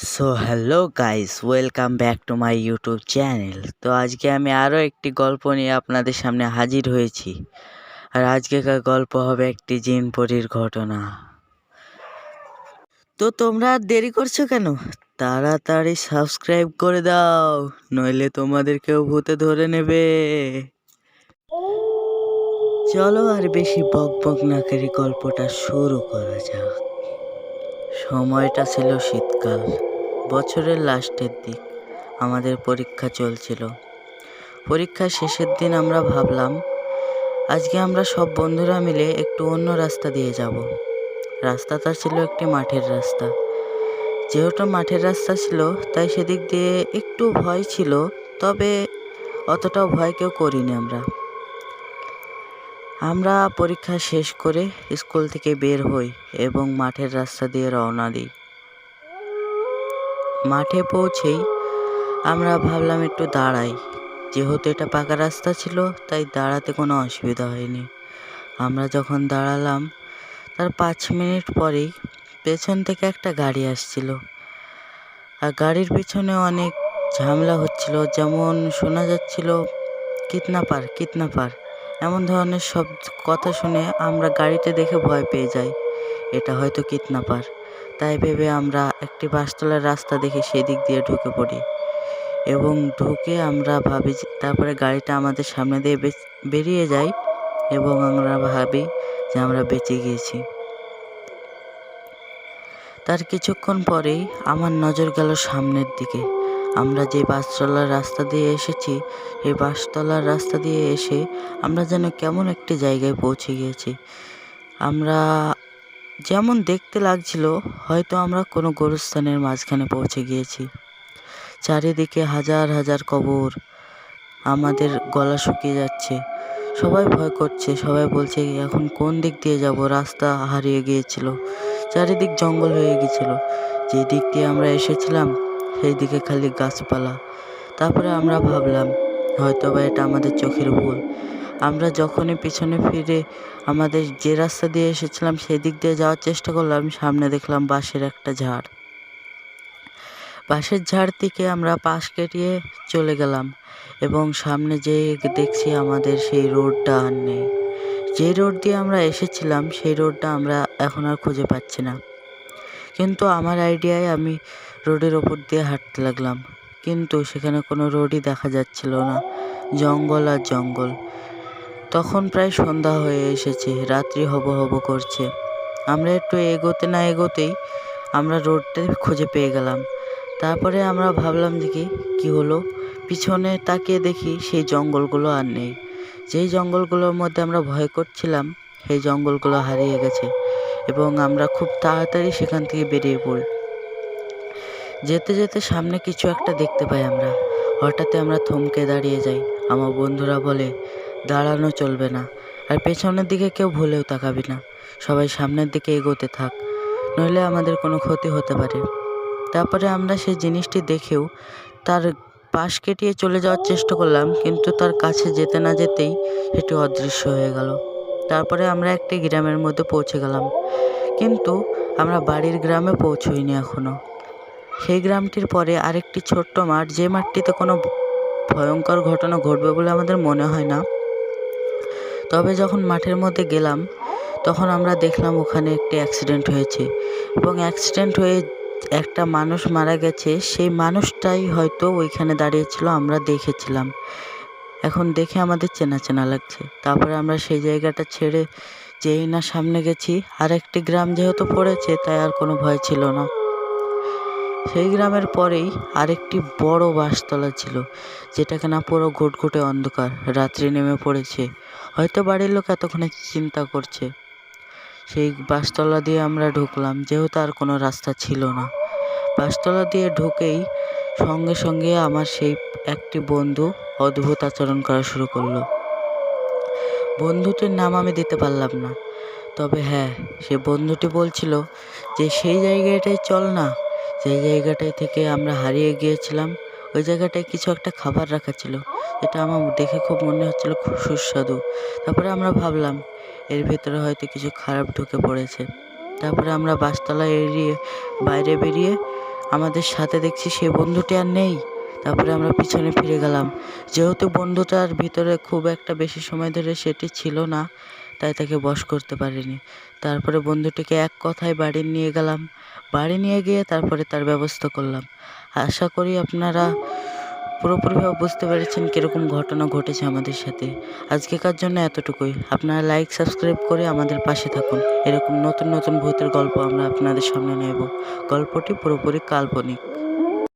So hello guys, welcome back to my YouTube channel. তো আজকে আমি আরও একটি গল্প নিয়ে আপনাদের সামনে হাজির হয়েছি। আর আজকেকার গল্প হবে একটি জিন পরীর ঘটনা। তো তোমরা আর দেরি করছো কেন? তাড়াতাড়ি সাবস্ক্রাইব করে দাও, নইলে তোমাদেরকেও ভূতে ধরে নেবে। চলো আর বেশি বক বক না করে গল্পটা শুরু করা যাক। সময়টা ছিল শীতকাল, বছরের লাস্টের দিক। আমাদের পরীক্ষা চলছিল। পরীক্ষার শেষের দিন আমরা ভাবলাম আজকে আমরা সব বন্ধুরা মিলে একটু অন্য রাস্তা দিয়ে যাব। রাস্তাটা ছিল একটি মাঠের রাস্তা। যেহেতু মাঠের রাস্তা ছিল তাই সেদিক দিয়ে একটু ভয় ছিল, তবে অতটাও ভয় কেউ করিনি আমরা পরীক্ষা শেষ করে স্কুল থেকে বের হই এবং মাঠের রাস্তা দিয়ে রওনা দিই। মাঠে পৌঁছেই আমরা ভাবলাম একটু দাঁড়াই। যেহেতু এটা পাকা রাস্তা ছিল তাই দাঁড়াতে কোনো অসুবিধা হয়নি। আমরা যখন দাঁড়ালাম তার 5 মিনিট পরেই পেছন থেকে একটা গাড়ি আসছিল। আর গাড়ির পিছনে অনেক ঝামেলা হচ্ছিল, যেমন শোনা যাচ্ছিল কিডন্যাপার কিডন্যাপার এমন ধরনের সব কথা শুনে আমরা গাড়িতে দেখে ভয় পেয়ে যাই। এটা হয়তো কিডন্যাপার, তাই ভেবে আমরা একটি বাসতলার রাস্তা দেখে সেই দিক দিয়ে ঢুকে পড়ি এবং ঢুকে আমরা ভাবি তারপরে গাড়িটা আমাদের সামনে দিয়ে বেরিয়ে যায় এবং আমরা ভাবি যে আমরা বেঁচে গিয়েছি। তার কিছুক্ষণ পরেই আমার নজর গেল সামনের দিকে। আমরা যে বাসতলার রাস্তা দিয়ে এসেছি এই বাসতলার রাস্তা দিয়ে এসে আমরা যেন কেমন একটি জায়গায় পৌঁছে গিয়েছি। আমরা যেমন দেখতে লাগছিল হয়তো আমরা কোনো গোরস্থানের মাঝখানে পৌঁছে গিয়েছি। চারিদিকে হাজার হাজার কবর। আমাদের গলা শুকিয়ে যাচ্ছে, সবাই ভয় করছে, সবাই বলছে এখন কোন দিক দিয়ে যাব, রাস্তা হারিয়ে গিয়েছিল, চারিদিক জঙ্গল হয়ে গিয়েছিল। যে দিক দিয়ে আমরা এসেছিলাম সেই দিকে খালি গাছপালা। তারপরে আমরা ভাবলাম হয়তো বা এটা আমাদের চোখের ভুল। আমরা যখনই পিছনে ফিরে আমাদের যে রাস্তা দিয়ে এসেছিলাম সেই দিক দিয়ে যাওয়ার চেষ্টা করলাম, সামনে দেখলাম বাঁশের একটা ঝাড়। বাঁশের ঝাড় থেকে আমরা পাশ কেটিয়ে চলে গেলাম এবং সামনে যেয়ে দেখছি আমাদের সেই রোডটা আর নেই। যে রোড দিয়ে আমরা এসেছিলাম সেই রোডটা আমরা এখন আর খুঁজে পাচ্ছি না। কিন্তু আমার আইডিয়ায় আমি রোডের ওপর দিয়ে হাঁটতে লাগলাম, কিন্তু সেখানে কোনো রোডই দেখা যাচ্ছিল না, জঙ্গল আর জঙ্গল। তখন প্রায় সন্ধ্যা হয়ে এসেছে, রাত্রি হব হব করছে। আমরা একটু এগোতে না এগোতেই আমরা রোডটা খুঁজে পেয়ে গেলাম। তারপরে আমরা ভাবলাম দেখি কি হলো, পিছনে তাকিয়ে দেখি সেই জঙ্গলগুলো আর নেই। যেই জঙ্গলগুলোর মধ্যে আমরা ভয় করছিলাম সেই জঙ্গলগুলো হারিয়ে গেছে এবং আমরা খুব তাড়াতাড়ি সেখান থেকে বেরিয়ে পড়ি। যেতে যেতে সামনে কিছু একটা দেখতে পাই আমরা। হঠাৎ আমরা থমকে দাঁড়িয়ে যাই। আমার বন্ধুরা বলে দাঁড়ানো চলবে না, আর পেছনের দিকে কেউ ভুলেও তাকাবি না, সবাই সামনের দিকে এগোতে থাক, নইলে আমাদের কোনো ক্ষতি হতে পারে। তারপরে আমরা সেই জিনিসটি দেখেও তার পাশ কেটিয়ে চলে যাওয়ার চেষ্টা করলাম, কিন্তু তার কাছে যেতে না যেতেই সেটি অদৃশ্য হয়ে গেল। তারপরে আমরা একটি গ্রামের মধ্যে পৌঁছে গেলাম, কিন্তু আমরা বাড়ির গ্রামে পৌঁছইনি এখনো। সেই গ্রামটির পরে আরেকটি ছোট্ট মাঠ, যে মাঠটিতে কোনো ভয়ঙ্কর ঘটনা ঘটবে বলে আমাদের মনে হয় না। তবে যখন মাঠের মধ্যে গেলাম তখন আমরা দেখলাম ওখানে একটি অ্যাক্সিডেন্ট হয়েছে এবং অ্যাক্সিডেন্ট হয়ে একটা মানুষ মারা গেছে। সেই মানুষটাই হয়তো ওইখানে দাঁড়িয়েছিল, আমরা দেখেছিলাম। এখন দেখে আমাদের চেনা চেনা লাগছে। তারপরে আমরা সেই জায়গাটা ছেড়ে যেই না সামনে গেছি, আর একটি গ্রাম যেহেতু পড়েছে তাই আর কোনো ভয় ছিল না। সেই গ্রামের পরেই আরেকটি বড় বাসতলা ছিল, যেটা কিনা পুরো ঘুটঘুটে অন্ধকার, রাত্রি নেমে পড়েছে। হয়তো বাড়ির লোক এতক্ষণে চিন্তা করছে। সেই বাসতলা দিয়ে আমরা ঢুকলাম, যেহেতু আর কোনো রাস্তা ছিল না। বাসতলা দিয়ে ঢুকেই সঙ্গে সঙ্গে আমার সেই একটি বন্ধু অদ্ভুত আচরণ করা শুরু করলো। বন্ধুটির নাম আমি দিতে পারলাম না, তবে হ্যাঁ, সে বন্ধুটি বলছিল যে সেই জায়গাটায় চল না, যেই জায়গাটায় থেকে আমরা হারিয়ে গিয়েছিলাম ওই জায়গাটায় কিছু একটা খাবার রাখা ছিল, যেটা আমার দেখে খুব মনে হচ্ছিল খুব সুস্বাদু। তারপরে আমরা ভাবলাম এর ভিতরে হয়তো কিছু খারাপ ঢুকে পড়েছে। তারপরে আমরা বাসতলা এড়িয়ে বাইরে বেরিয়ে আমাদের সাথে দেখছি সেই বন্ধুটি আর নেই। তারপরে আমরা পিছনে ফিরে গেলাম। যেহেতু বন্ধুটার ভিতরে খুব একটা বেশি সময় ধরে সেটি ছিল না, তাই তাকে বশ করতে পারিনি। তারপরে বন্ধুটিকে এক কথায় বাড়ি নিয়ে গেলাম। বাড়ি নিয়ে গিয়ে তারপরে তার ব্যবস্থা করলাম। আশা করি আপনারা পুরোপুরিভাবে বুঝতে পেরেছেন কীরকম ঘটনা ঘটেছে আমাদের সাথে। আজকেকার জন্য এতটুকুই। আপনারা লাইক, সাবস্ক্রাইব করে আমাদের পাশে থাকুন। এরকম নতুন নতুন ভূতের গল্প আমরা আপনাদের সামনে নেব। গল্পটি পুরোপুরি কাল্পনিক।